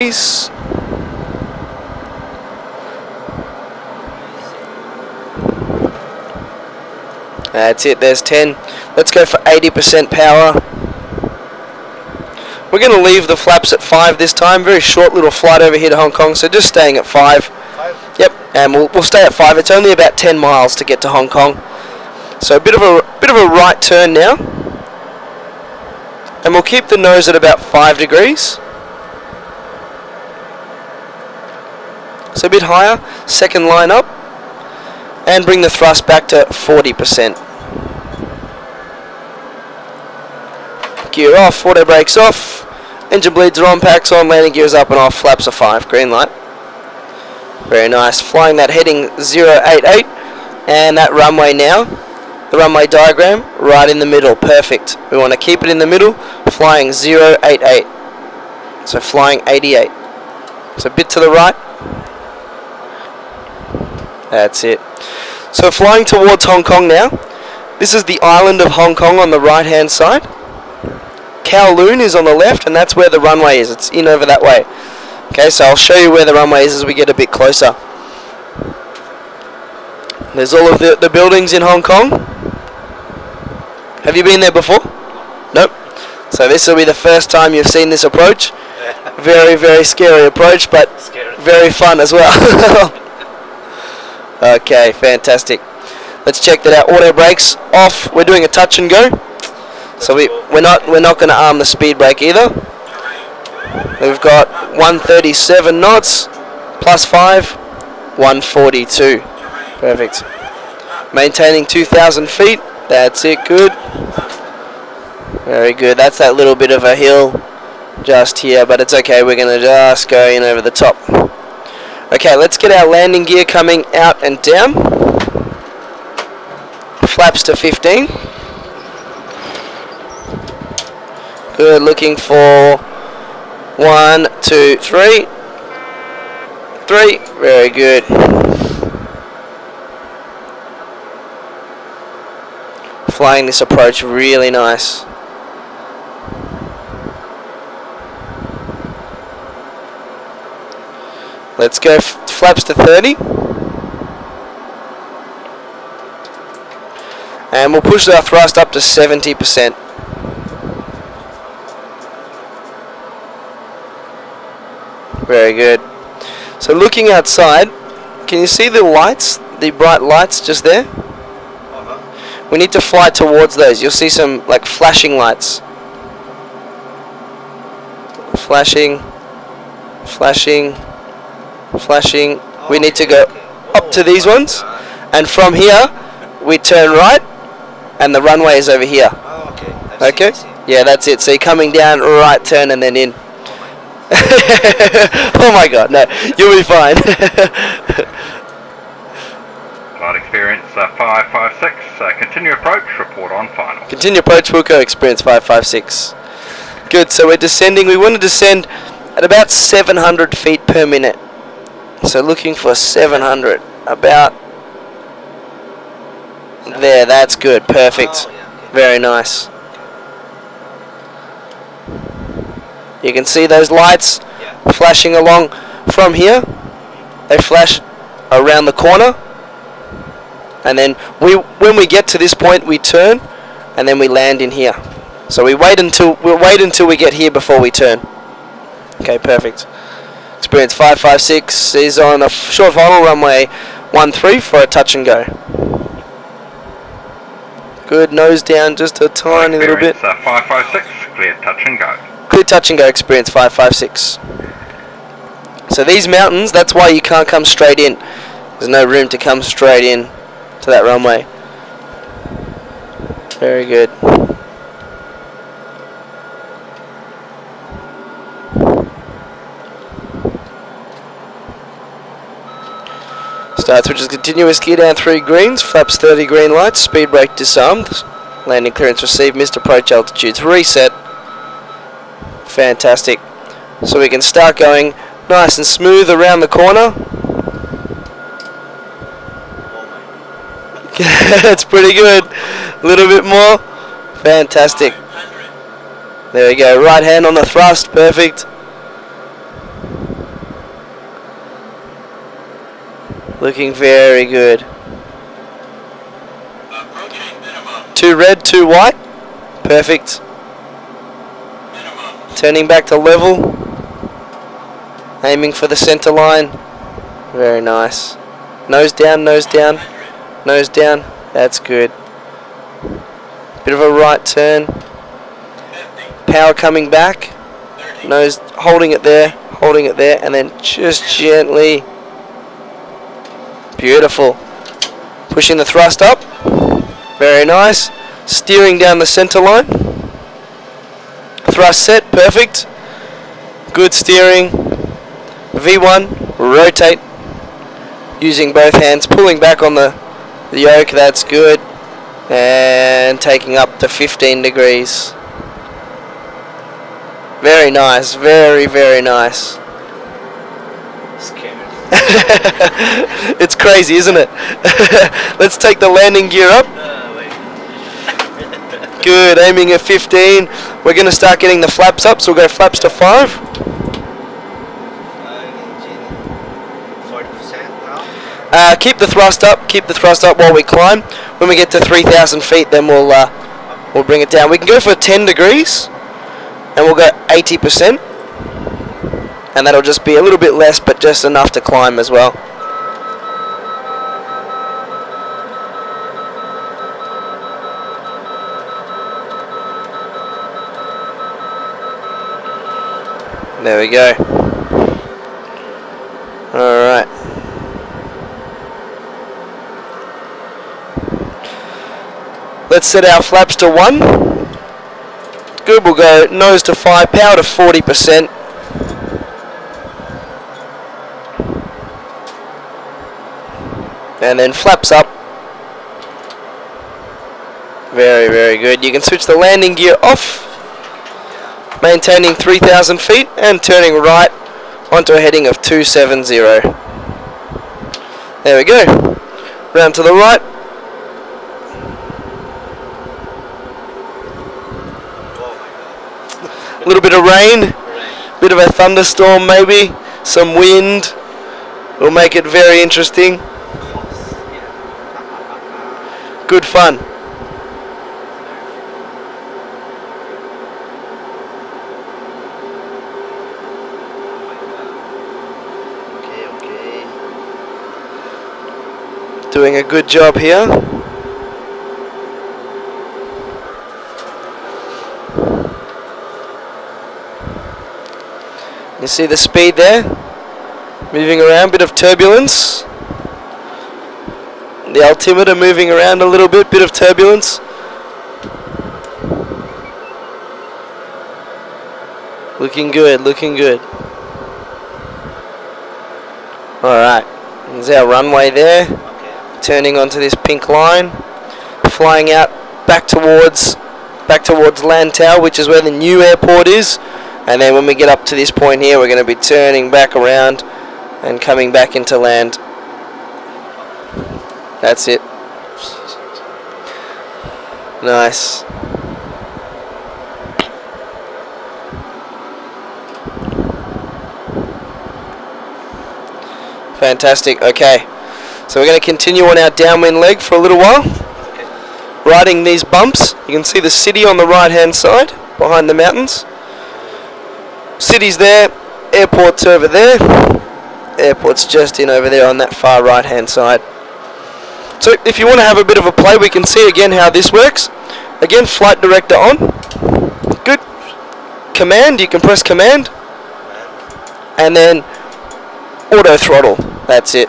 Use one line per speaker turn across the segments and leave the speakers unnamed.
degrees. That's it, there's 10. Let's go for 80% power. We're going to leave the flaps at 5 this time. Very short little flight over here to Hong Kong, so just staying at 5. Yep, and we'll stay at 5. It's only about 10 miles to get to Hong Kong. So a bit of a right turn now. And we'll keep the nose at about 5 degrees. So a bit higher, second line up. And bring the thrust back to 40%. Gear off, auto brakes off, engine bleeds are on, packs on, landing gears up and off, flaps are 5, green light. Very nice, flying that heading 088, and that runway now, the runway diagram, right in the middle, perfect. We want to keep it in the middle, flying 088, so flying 88. So a bit to the right, that's it. So flying towards Hong Kong now, this is the island of Hong Kong on the right hand side. Kowloon is on the left, and that's where the runway is. It's in over that way. Okay, so I'll show you where the runway is as we get a bit closer. There's all of the buildings in Hong Kong. Have you been there before? Nope. So this will be the first time you've seen this approach. Very, very scary approach, but very fun as well. Okay, fantastic. Let's check that out. Auto brakes off. We're doing a touch and go. So we're not going to arm the speed brake either. We've got 137 knots plus 5, 142. Perfect. Maintaining 2,000 feet. That's it. Good. Very good. That's that little bit of a hill just here, but it's okay. We're going to just go in over the top. Okay, let's get our landing gear coming out and down. Flaps to 15. Good, looking for 1, 2, 3. 3, very good. Flying this approach really nice. Let's go flaps to 30. And we'll push our thrust up to 70%. Very good. So looking outside, can you see the lights, the bright lights just there? We need to fly towards those. You'll see some like flashing lights. Flashing, flashing, flashing. We need to go up to these ones, and from here we turn right, and the runway is over here. Okay? Yeah, that's it. So you're coming down, right turn, and then in. Oh my god, no, you'll be fine.
Flight experience 556, continue approach, report on final.
Continue approach, Wilco, experience 556. Good, so we're descending. We want to descend at about 700 feet per minute. So looking for 700, about there, that's good, perfect. Very nice. You can see those lights flashing along from here. They flash around the corner, and then when we get to this point, we turn, and then we land in here. So we'll wait until we get here before we turn. Okay, perfect. Experience 556 is on a short final, runway 13 for a touch and go. Good, nose down just a tiny little bit.
556, clear touch and go.
Clear touch and go, experience 556. So these mountains, that's why you can't come straight in. There's no room to come straight in to that runway. Very good. Starts which is continuous gear down 3 greens, flaps 30 green lights, speed brake disarmed, landing clearance received, missed approach altitudes reset. Fantastic. So we can start going nice and smooth around the corner. That's pretty good. A little bit more. Fantastic. There we go. Right hand on the thrust. Perfect. Looking very good. 2 red, 2 white. Perfect. Turning back to level. Aiming for the center line. Very nice. Nose down, nose down. Nose down. That's good. Bit of a right turn. Power coming back. Nose holding it there, and then just gently. Beautiful. Pushing the thrust up. Very nice. Steering down the center line. Thrust set, perfect. Good steering. V1, rotate. Using both hands, pulling back on the yoke, that's good. And taking up to 15 degrees. Very nice, very, very nice. It's crazy, isn't it? Let's take the landing gear up. Good, aiming at 15. We're going to start getting the flaps up, so we'll go flaps to 5.
40%
now. Keep the thrust up while we climb. When we get to 3,000 feet, then we'll bring it down. We can go for 10 degrees, and we'll go 80%. And that'll just be a little bit less, but just enough to climb as well. There we go. Alright. Let's set our flaps to 1. Good, we'll go nose to 5, power to 40%. And then flaps up. Very, very good. You can switch the landing gear off, maintaining 3,000 feet and turning right onto a heading of 270. There we go. Round to the right. A little bit of rain, bit of a thunderstorm maybe, some wind. Will make it very interesting. Good fun.
Okay.
Doing a good job here. You see the speed there? Moving around, bit of turbulence. The altimeter moving around a little bit of turbulence. Looking good, looking good. Alright, there's our runway there.
Okay.
Turning onto this pink line. Flying out back towards Lantau, which is where the new airport is. And then when we get up to this point here, we're going to be turning back around and coming back into land. That's it. Nice. Fantastic. Okay. So we're going to continue on our downwind leg for a little while. Riding these bumps. You can see the city on the right hand side behind the mountains. City's there. Airport's over there. Airport's just in over there on that far right hand side. So if you want to have a bit of a play, we can see again how this works. Again, flight director on. Good. Command, you can press command. And then auto throttle. That's it.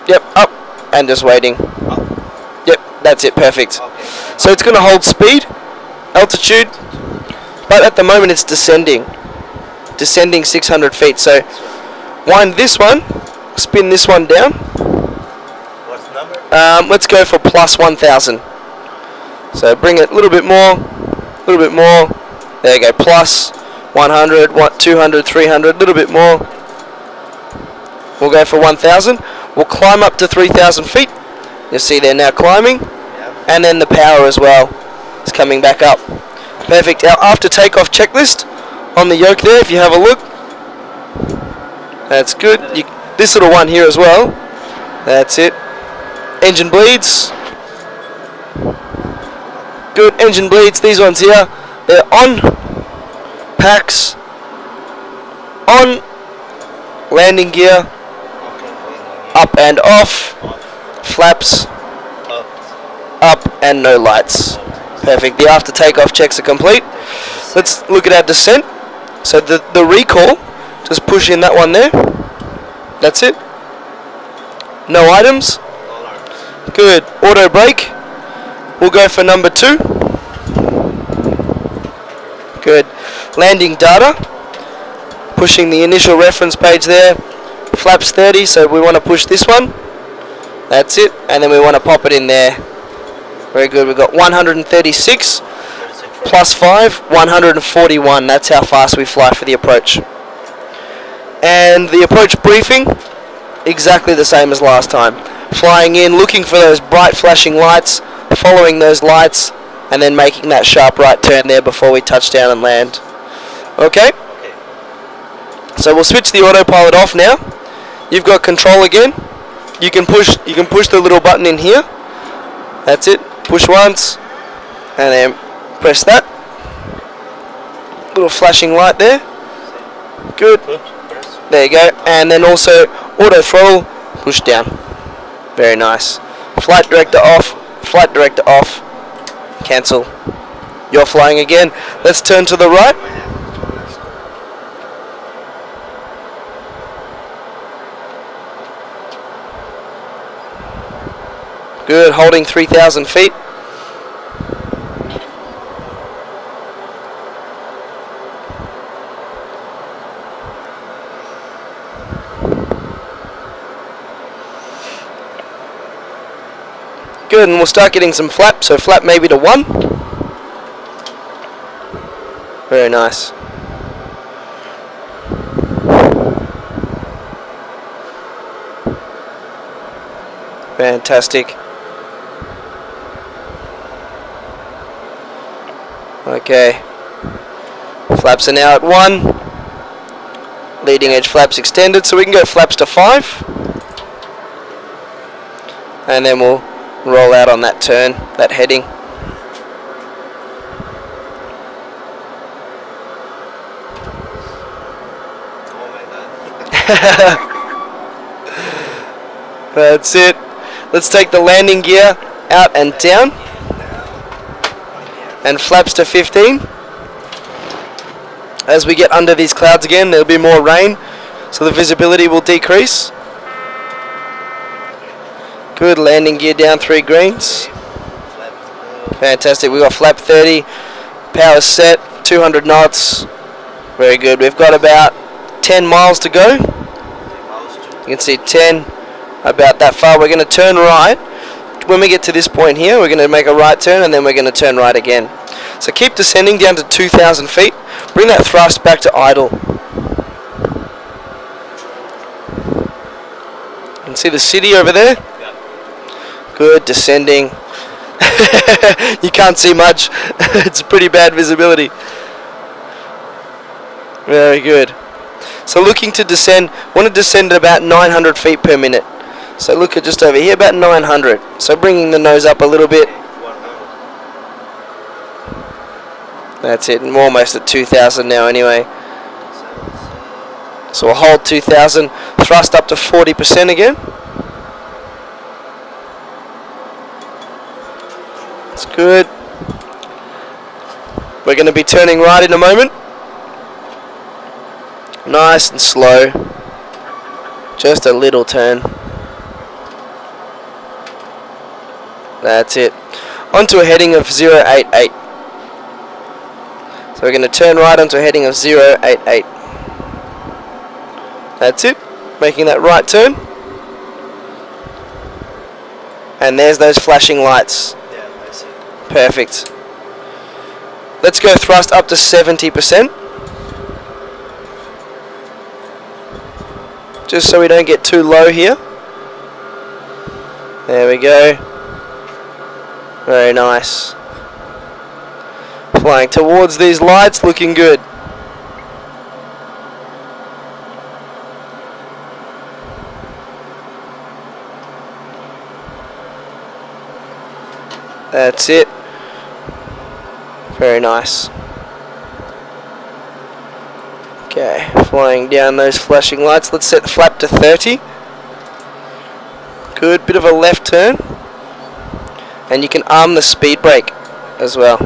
Yep, up. And just waiting. Yep, that's it, perfect. So it's going to hold speed, altitude, but at the moment it's descending. Descending 600 feet. So wind this one, spin this one down.
What's the number?
Let's go for plus 1,000. So bring it a little bit more, There you go, plus 100, 200, 300, a little bit more. We'll go for 1,000. We'll climb up to 3,000 feet. You'll see they're now climbing.
Yep.
And then the power as well is coming back up. Perfect. Our after takeoff checklist on the yoke there, if you have a look. That's good. This little one here as well. That's it. Engine bleeds. Good, engine bleeds. These ones here, they're on. Packs. On. Landing gear. Up and off. Flaps. Up and no lights. Perfect. The after takeoff checks are complete. Let's look at our descent. So the recall, just push in that one there. That's it. No items. Good. Auto brake. We'll go for number 2. Good. Landing data. Pushing the initial reference page there. Flaps 30, so we want to push this one. That's it. And then we want to pop it in there. Very good. We've got 136 plus 5, 141. That's how fast we fly for the approach. And the approach briefing, exactly the same as last time. Flying in, looking for those bright flashing lights, following those lights, and then making that sharp right turn there before we touch down and land. Okay? So we'll switch the autopilot off now. You've got control again. You can push the little button in here. That's it. Push once, and then press that. Little flashing light there. Good. There you go. And then also auto throttle, push down. Very nice. Flight director off. Flight director off. Cancel. You're flying again. Let's turn to the right. Good. Holding 3,000 feet. Good, and we'll start getting some flap, so flap maybe to 1. Very nice. Fantastic. Okay. Flaps are now at 1. Leading edge flaps extended, so we can go flaps to 5. And then we'll roll out on that turn, that heading. That's it. Let's take the landing gear out and down. And flaps to 15. As we get under these clouds again, there'll be more rain, so the visibility will decrease. Good, landing gear down 3 greens. Fantastic, we've got flap 30, power set, 200 knots. Very good, we've got about 10 miles to go. You can see 10, about that far. We're going to turn right. When we get to this point here, we're going to make a right turn and then we're going to turn right again. So keep descending down to 2,000 feet. Bring that thrust back to idle. You can see the city over there. Good, descending. You can't see much. It's pretty bad visibility. Very good. So looking to descend, want to descend at about 900 feet per minute. So look at just over here, about 900. So bringing the nose up a little bit. That's it, and we're almost at 2,000 now anyway. So we'll hold 2,000, thrust up to 40% again. That's good. We're going to be turning right in a moment. Nice and slow. Just a little turn. That's it. Onto a heading of 088. So we're going to turn right onto a heading of 088. That's it. Making that right turn. And there's those flashing lights.
Yeah, I see.
Perfect. Let's go thrust up to 70%. Just so we don't get too low here. There we go. Very nice. Flying towards these lights, looking good. That's it. Very nice. Okay, flying down those flashing lights. Let's set the flap to 30. Good, bit of a left turn. And you can arm the speed brake as well.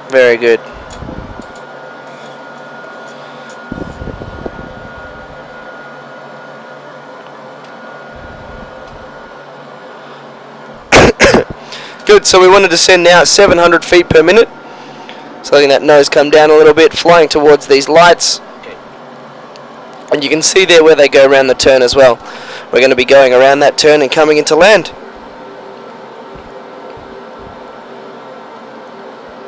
Very good. Good, so we wanted to send now at 700 feet per minute. So letting that nose come down a little bit, flying towards these lights.
Okay.
And you can see there where they go around the turn as well. We're going to be going around that turn and coming into land.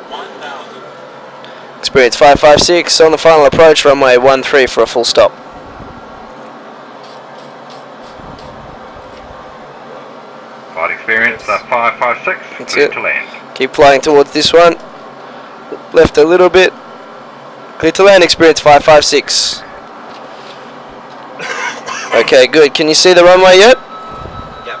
1,000.
Experience 556 on the final approach, runway 13 for a full stop.
Flight experience 556,
That's
clear
it.
to land.
Keep flying towards this one. Left a little bit. Clear to land, experience 556. Okay, good. Can you see the runway yet?
Yep.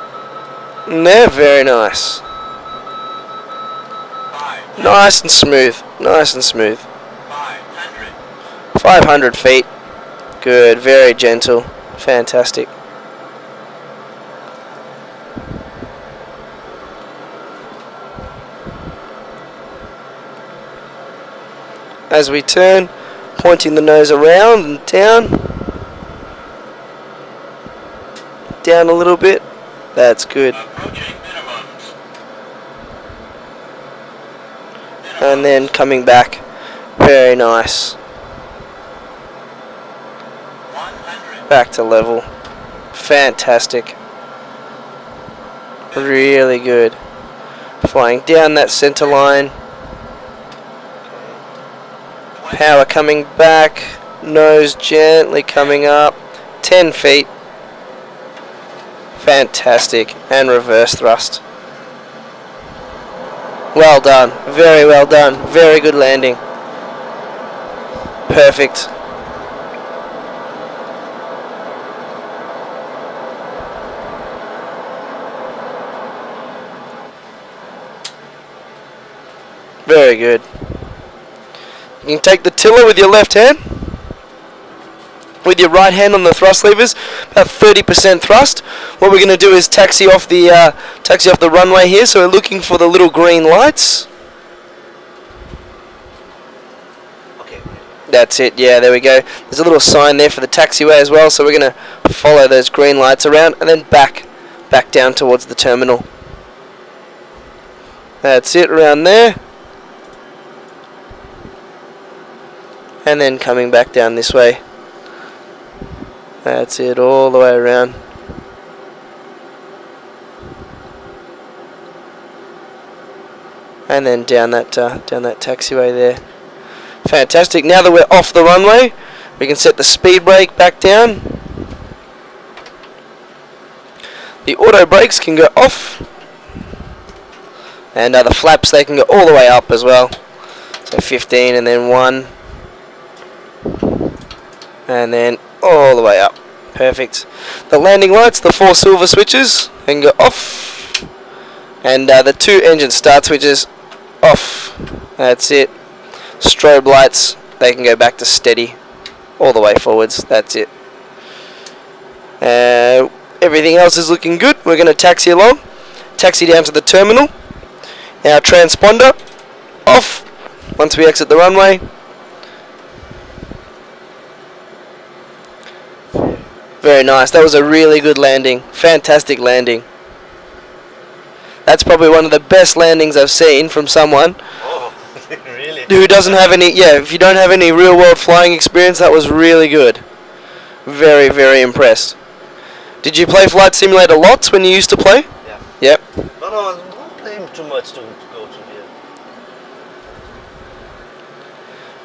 There, very nice.
500.
Nice and smooth. Nice and smooth.
500.
500 feet. Good, very gentle. Fantastic. As we turn, pointing the nose around and down. Down a little bit. That's good.
Approaching minimums.
And then coming back. Very nice.
100.
Back to level. Fantastic. Really good. Flying down that center line. Power coming back. Nose gently coming up. 10 feet. Fantastic. And reverse thrust. Well done. Very well done. Very good landing. Perfect. Very good. You can take the tiller with your left hand. With your right hand on the thrust levers, about 30% thrust. What we're going to do is taxi off the runway here. So we're looking for the little green lights.
Okay.
That's it. Yeah, there we go. There's a little sign there for the taxiway as well. So we're going to follow those green lights around and then back down towards the terminal. That's it, around there. And then coming back down this way. That's it, all the way around. And then down that taxiway there. Fantastic. Now that we're off the runway, we can set the speed brake back down. The auto brakes can go off. And the flaps, they can go all the way up as well. So 15 and then 1. And then all the way up. Perfect. The landing lights, the 4 silver switches, can go off. And the 2 engine start switches, off. That's it. Strobe lights, they can go back to steady. All the way forwards. That's it. Everything else is looking good. We're going to taxi along. Taxi down to the terminal. Our transponder, off. Once we exit the runway. Very nice. That was a really good landing. Fantastic landing. That's probably one of the best landings I've seen from someone
Oh, really?
who doesn't have any, if you don't have any real world flying experience, that was really good. Very, very impressed. Did you play Flight Simulator lots when you used to play?
Yeah.
Yep.
No, don't play too much to go to here.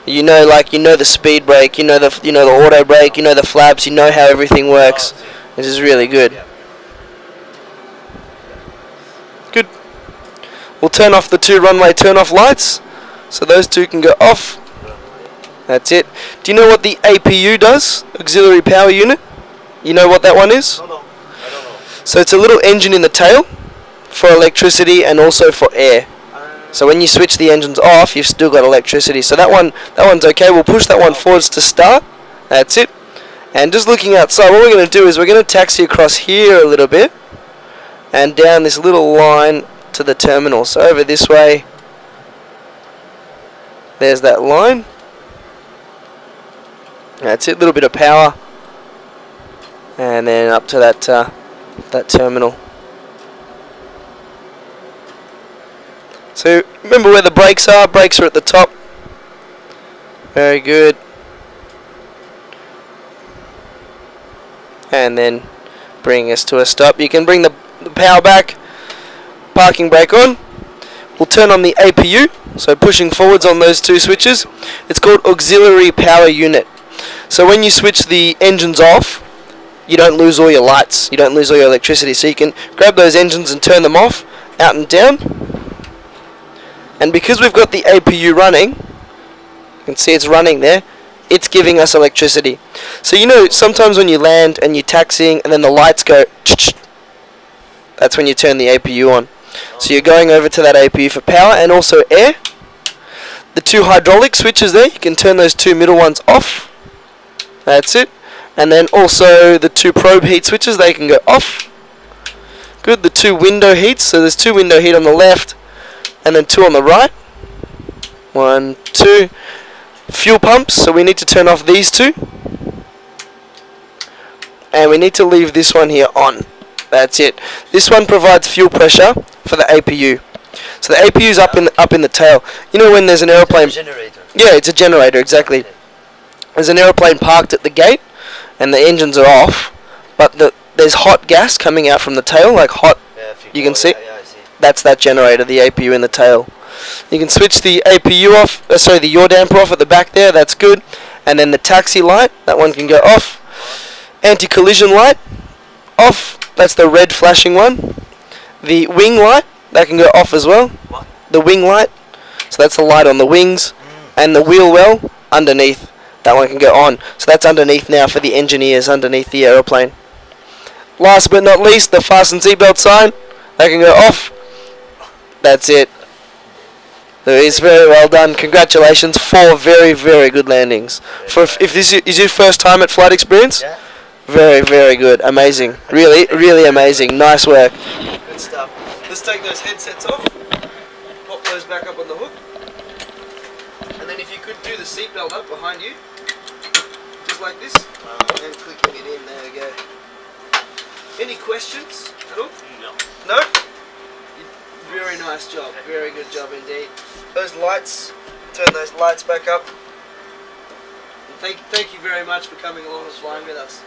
You know, the speed brake, you know the auto brake, you know the flaps, you know how everything works. This is really good.
Yeah.
Good. We'll turn off the 2 runway turn-off lights, so those 2 can go off. That's it. Do you know what the APU does? Auxiliary Power Unit? You know what that one is?
No, I don't know.
So it's a little engine in the tail. for electricity and also for air. So when you switch the engines off, you've still got electricity. So that one's okay. We'll push that one forwards to start. That's it. And just looking outside, what we're going to do is we're going to taxi across here a little bit and down this little line to the terminal. So over this way, there's that line. That's it. A little bit of power, and then up to that terminal. So remember where the brakes are. Brakes are at the top. Very good. And then bring us to a stop. You can bring the power back. Parking brake on. We'll turn on the APU. So pushing forwards on those two switches. It's called auxiliary power unit. So when you switch the engines off, you don't lose all your lights. You don't lose all your electricity. So you can grab those engines and turn them off, out and down. And because we've got the APU running, you can see it's running there, it's giving us electricity. So you know, sometimes when you land and you're taxiing and then the lights go, that's when you turn the APU on. So you're going over to that APU for power and also air. The two hydraulic switches there, you can turn those two middle ones off. That's it. And then also the two probe heat switches, they can go off. Good. The two window heats, so there's two window heat on the left and then two on the right. 1, 2. Fuel pumps, so we need to turn off these two. And we need to leave this one here on. That's it. This one provides fuel pressure for the APU. So the APU is up in the tail. You know when there's an aeroplane.
Generator.
Yeah, it's a generator, exactly. There's an aeroplane parked at the gate, and the engines are off, but there's hot gas coming out from the tail, like hot.
Yeah,
you can see.
Yeah, I see.
That's that generator, the APU in the tail. You can switch the APU off, sorry, the yaw damper off at the back there. That's good. And then the taxi light, that one can go off. Anti-collision light, off. That's the red flashing one. The wing light, that can go off as well.
What?
The wing light, so that's the light on the wings. And the wheel well, underneath, that one can go on. So that's underneath now for the engineers, underneath the aeroplane. Last but not least, the fasten seatbelt sign, that can go off. That's it. So it's very well done. Congratulations, 4 very, very good landings. For if this is your first time at Flight Experience,
Yeah.
very, very good. Amazing. Really, really amazing. Nice work. Good stuff. Let's take those headsets off. Pop those back up on the hook. And then if you could do the seatbelt up behind you, just like this, and clicking it in. There we go. Any questions at all?
No.
No? Very nice job. Very good job indeed. Those lights, turn those lights back up. And thank you very much for coming along and flying with us.